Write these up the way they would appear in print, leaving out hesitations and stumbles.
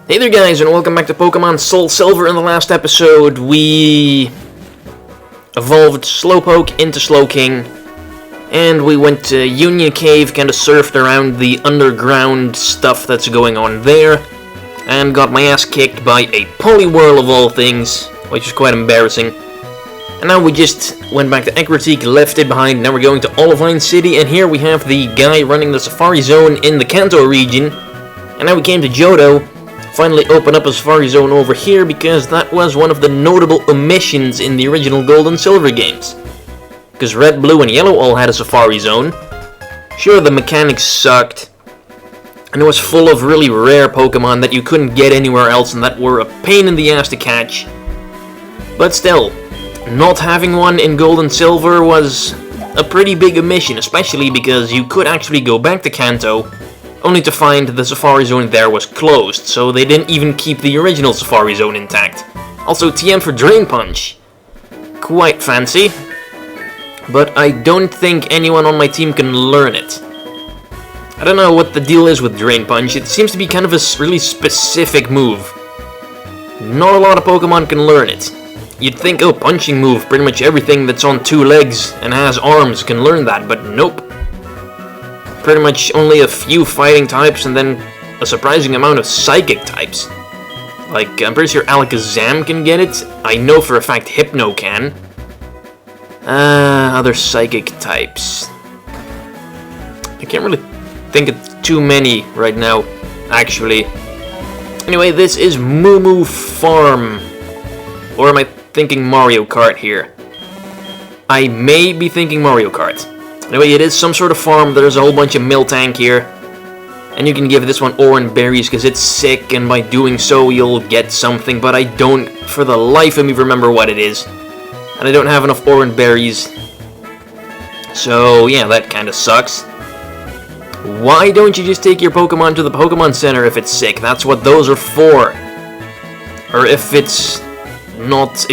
Hey there guys, and welcome back to Pokemon Soul Silver. In the last episode, we evolved Slowpoke into Slowking, and we went to Union Cave, kinda surfed around the underground stuff that's going on there, and got my ass kicked by a Poliwhirl of all things, which is quite embarrassing. And now we just went back to Ecruteak, left it behind. Now we're going to Olivine City, and here we have the guy running the Safari Zone in the Kanto region. And now we came to Johto, finally open up a Safari Zone over here, because that was one of the notable omissions in the original Gold and Silver games. Because Red, Blue, and Yellow all had a Safari Zone. Sure, the mechanics sucked, and it was full of really rare Pokemon that you couldn't get anywhere else and that were a pain in the ass to catch. But still, not having one in Gold and Silver was a pretty big omission, especially because you could actually go back to Kanto, only to find the Safari Zone there was closed, so they didn't even keep the original Safari Zone intact. Also, TM for Drain Punch. Quite fancy. But I don't think anyone on my team can learn it. I don't know what the deal is with Drain Punch. It seems to be kind of a really specific move. Not a lot of Pokemon can learn it. You'd think, oh, punching move, pretty much everything that's on two legs and has arms can learn that, but nope. Pretty much only a few fighting types and then a surprising amount of psychic types. Like, I'm pretty sure Alakazam can get it. I know for a fact Hypno can. Other psychic types. I can't really think of too many right now, actually. Anyway, this is MooMoo Farm. Or am I thinking Mario Kart here? I may be thinking Mario Kart. Anyway, it is some sort of farm. There's a whole bunch of Miltank here. And you can give this one Oran Berries because it's sick, and by doing so you'll get something, but I don't for the life of me remember what it is. And I don't have enough Oran Berries. So yeah, that kinda sucks. Why don't you just take your Pokemon to the Pokemon Center if it's sick? That's what those are for. Or if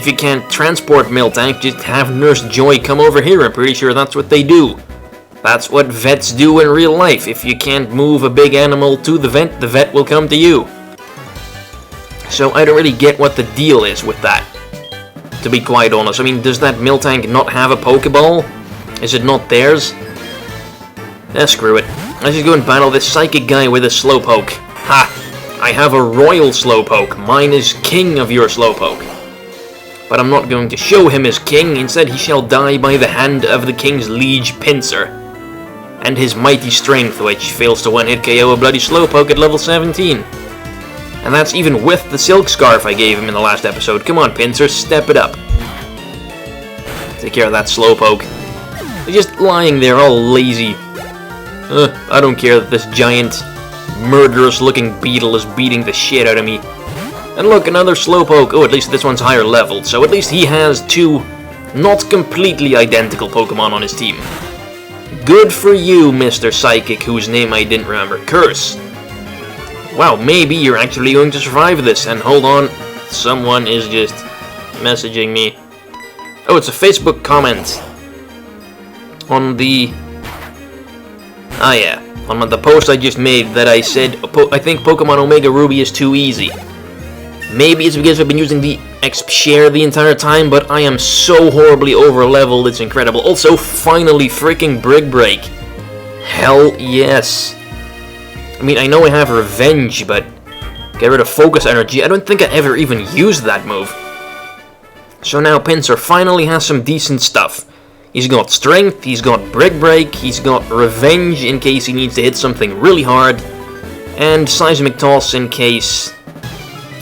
you can't transport Miltank, just have Nurse Joy come over here. I'm pretty sure that's what they do. That's what vets do in real life. If you can't move a big animal to the vet will come to you. So I don't really get what the deal is with that, to be quite honest. I mean, does that Miltank not have a Pokeball? Is it not theirs? Screw it. Let's just go and battle this psychic guy with a Slowpoke. Ha! I have a Royal Slowpoke. Mine is king of your Slowpoke. But I'm not going to show him as king. Instead, he shall die by the hand of the king's liege Pinsir, and his mighty strength, which fails to one-hit KO a bloody Slowpoke at level 17. And that's even with the Silk Scarf I gave him in the last episode. Come on, Pinsir, step it up. Take care of that Slowpoke. They're just lying there all lazy. I don't care that this giant, murderous-looking beetle is beating the shit out of me. And look, another Slowpoke. Oh, at least this one's higher leveled, so at least he has two not completely identical Pokemon on his team. Good for you, Mr. Psychic, whose name I didn't remember. Curse. Wow, maybe you're actually going to survive this. And hold on, someone is just messaging me. Oh, it's a Facebook comment on the... Ah, yeah. On the post I just made that I said, I think Pokemon Omega Ruby is too easy. Maybe it's because I've been using the Exp Share the entire time, but I am so horribly over-leveled, it's incredible. Also, finally, freaking Brick Break. Hell yes. I mean, I know I have Revenge, but get rid of Focus Energy. I don't think I ever even used that move. So now Pinsir finally has some decent stuff. He's got Strength, he's got Brick Break, he's got Revenge in case he needs to hit something really hard, and Seismic Toss in case,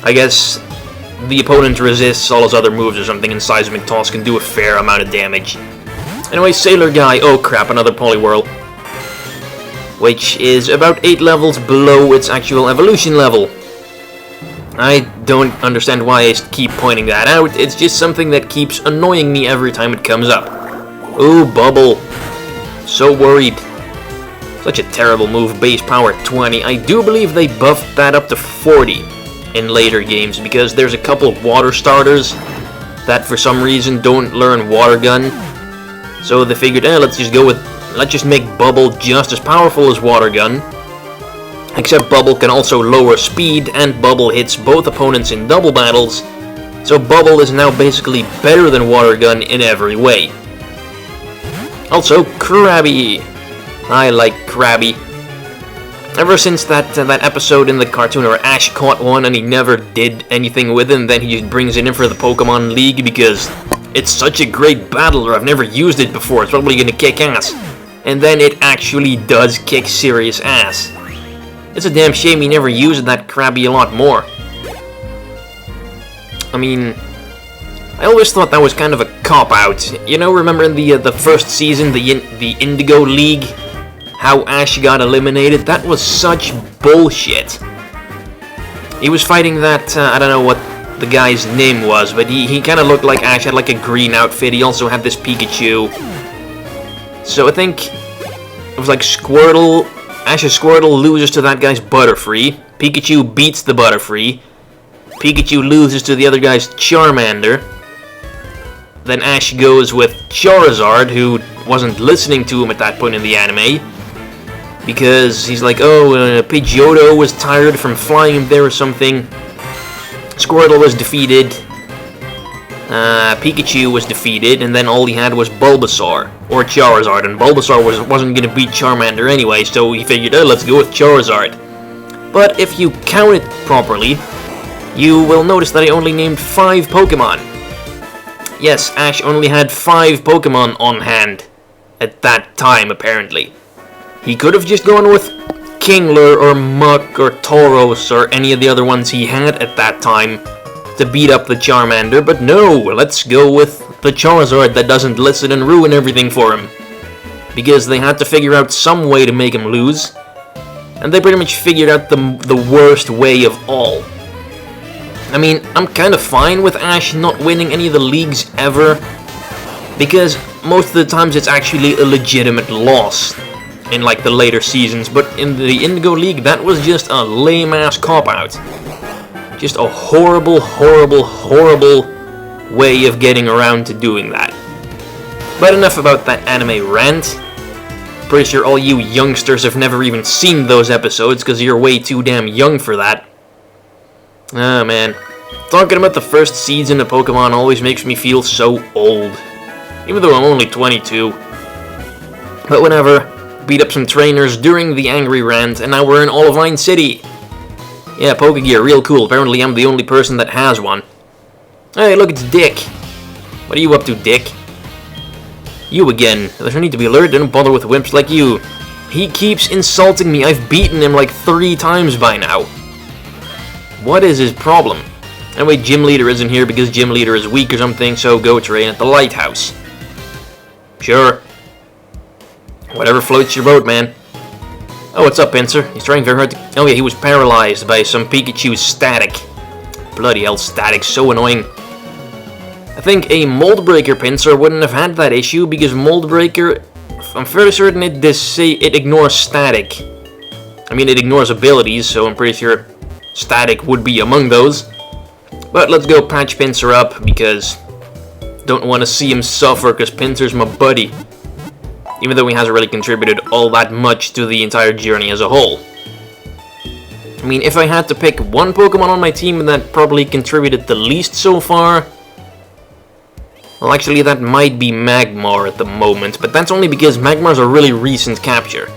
I guess, the opponent resists all his other moves or something, and Seismic Toss can do a fair amount of damage. Anyway, Sailor Guy, oh crap, another Poliwhirl, which is about 8 levels below its actual evolution level. I don't understand why I keep pointing that out, it's just something that keeps annoying me every time it comes up. Ooh, Bubble. So worried. Such a terrible move, base power 20. I do believe they buffed that up to 40 in later games, because there's a couple of water starters that for some reason don't learn Water Gun. So they figured, let's just make Bubble just as powerful as Water Gun. Except Bubble can also lower speed, and Bubble hits both opponents in double battles, so Bubble is now basically better than Water Gun in every way. Also, Krabby! I like Krabby. Ever since that episode in the cartoon where Ash caught one and he never did anything with him, then he just brings it in for the Pokemon League because it's such a great battler, I've never used it before, it's probably gonna kick ass. And then it actually does kick serious ass. It's a damn shame he never used that Krabby a lot more. I mean, I always thought that was kind of a cop-out. You know, remember in the first season, the Indigo League? How Ash got eliminated? That was such bullshit. He was fighting that, I don't know what the guy's name was, but he kind of looked like Ash, had like a green outfit. He also had this Pikachu. So I think it was like Squirtle. Ash's Squirtle loses to that guy's Butterfree. Pikachu beats the Butterfree. Pikachu loses to the other guy's Charmander. Then Ash goes with Charizard, who wasn't listening to him at that point in the anime. Because he's like, oh, Pidgeotto was tired from flying him there or something. Squirtle was defeated. Pikachu was defeated, and then all he had was Bulbasaur, or Charizard, and Bulbasaur wasn't going to beat Charmander anyway, so he figured, oh, let's go with Charizard. But if you count it properly, you will notice that I only named 5 Pokemon. Yes, Ash only had 5 Pokemon on hand at that time, apparently. He could have just gone with Kingler or Muck or Tauros or any of the other ones he had at that time to beat up the Charmander, but no, let's go with the Charizard that doesn't listen and ruin everything for him. Because they had to figure out some way to make him lose, and they pretty much figured out the worst way of all. I mean, I'm kind of fine with Ash not winning any of the leagues ever, because most of the times it's actually a legitimate loss in like the later seasons, but in the Indigo League, that was just a lame-ass cop-out. Just a horrible, horrible, horrible way of getting around to doing that. But enough about that anime rant. Pretty sure all you youngsters have never even seen those episodes, because you're way too damn young for that. Ah, man. Talking about the first season of Pokemon always makes me feel so old. Even though I'm only 22. But whatever. Beat up some trainers during the angry rant, and now we're in Olivine City. Yeah, Pokegear, real cool. Apparently I'm the only person that has one. Hey, look, it's Dick. What are you up to, Dick? You again. There's no need to be alert. Don't bother with wimps like you. He keeps insulting me. I've beaten him like 3 times by now. What is his problem? Anyway, Gym Leader isn't here because Gym Leader is weak or something, so go train at the lighthouse. Sure. Whatever floats your boat, man. Oh, what's up, Pinsir? He's trying very hard to... Oh yeah, he was paralyzed by some Pikachu's static. Bloody hell, static, so annoying. I think a Mold Breaker Pinsir wouldn't have had that issue because Mold Breaker... I'm fairly certain it ignores static. I mean, it ignores abilities, so I'm pretty sure static would be among those. But let's go patch Pinsir up because... don't want to see him suffer because Pinsir's my buddy. Even though he hasn't really contributed all that much to the entire journey as a whole. I mean, if I had to pick one Pokemon on my team that probably contributed the least so far... well, actually, that might be Magmar at the moment, but that's only because Magmar's a really recent capture.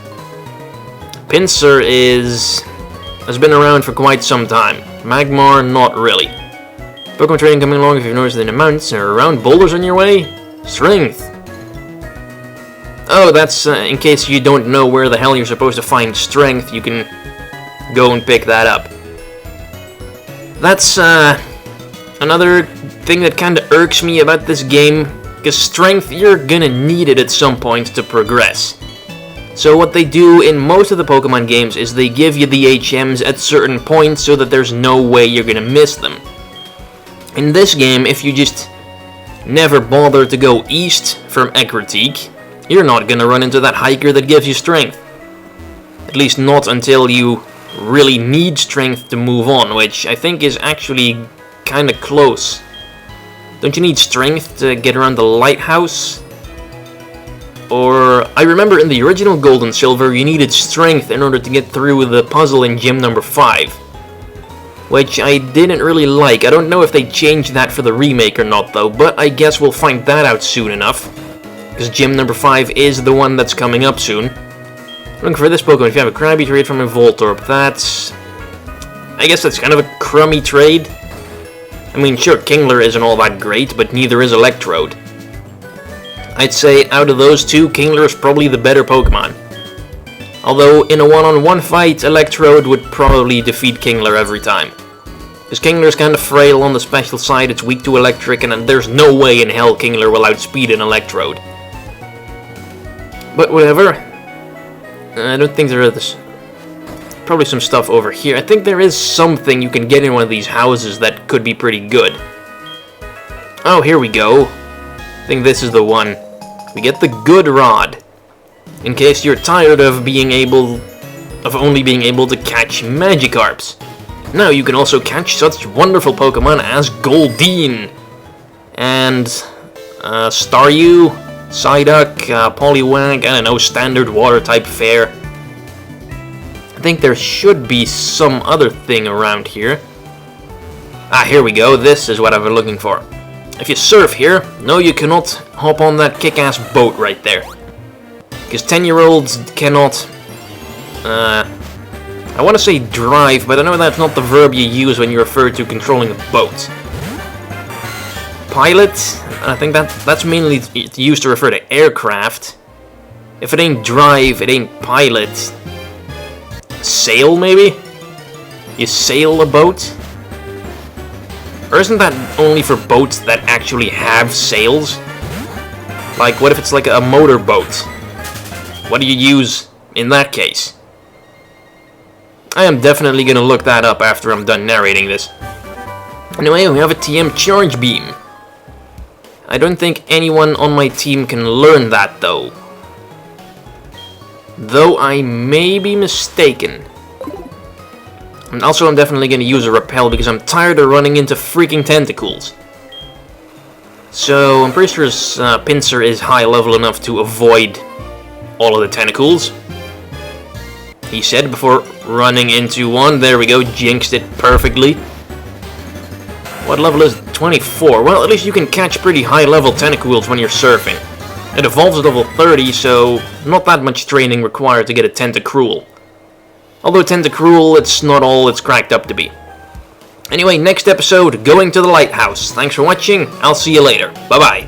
Pinsir has been around for quite some time. Magmar, not really. Pokemon training coming along if you've noticed in the mountains or around boulders on your way. Strength. Oh, that's in case you don't know where the hell you're supposed to find strength, you can go and pick that up. That's another thing that kinda irks me about this game, because strength, you're gonna need it at some point to progress. So what they do in most of the Pokemon games is they give you the HMs at certain points so that there's no way you're gonna miss them. In this game, if you just never bother to go east from Ecruteak, you're not gonna run into that hiker that gives you strength. At least not until you really need strength to move on, which I think is actually kinda close. Don't you need strength to get around the lighthouse? Or, I remember in the original Gold and Silver, you needed strength in order to get through with the puzzle in gym number 5. Which I didn't really like. I don't know if they changed that for the remake or not though, but I guess we'll find that out soon enough. Because gym number 5 is the one that's coming up soon. Looking for this Pokemon. If you have a Krabby, trade from a Voltorb. That's... I guess that's kind of a crummy trade. I mean, sure, Kingler isn't all that great, but neither is Electrode. I'd say out of those two, Kingler is probably the better Pokemon. Although, in a one-on-one fight, Electrode would probably defeat Kingler every time. Because Kingler's kind of frail on the special side, it's weak to electric, and there's no way in hell Kingler will outspeed an Electrode. But whatever. I don't think there is... Probably some stuff over here. I think there is something you can get in one of these houses that could be pretty good. Oh, here we go. I think this is the one. We get the Good Rod. In case you're tired of only being able to catch Magikarps. Now you can also catch such wonderful Pokemon as Goldeen. And Staryu, Psyduck, Poliwag, I don't know, standard water type fare. I think there should be some other thing around here. Ah, here we go. This is what I've been looking for. If you surf here, no, you cannot hop on that kick-ass boat right there. Because 10-year-olds cannot... I want to say drive, but I know that's not the verb you use when you refer to controlling a boat. Pilot? I think that's mainly used to refer to aircraft. If it ain't drive, it ain't pilot. Sail, maybe? You sail a boat? Or isn't that only for boats that actually have sails? Like, what if it's like a motorboat? What do you use in that case? I am definitely gonna look that up after I'm done narrating this. Anyway, we have a TM Charge Beam. I don't think anyone on my team can learn that, though. Though I may be mistaken. And also, I'm definitely gonna use a Repel because I'm tired of running into freaking tentacles. So, I'm pretty sure his Pinsir is high level enough to avoid all of the tentacles. He said before running into one. There we go, jinxed it perfectly. What level is it? 24. Well, at least you can catch pretty high level tentacles when you're surfing. It evolves at level 30, so not that much training required to get a Tentacruel. Although Tentacruel, it's not all it's cracked up to be. Anyway, next episode, going to the lighthouse. Thanks for watching, I'll see you later. Bye-bye.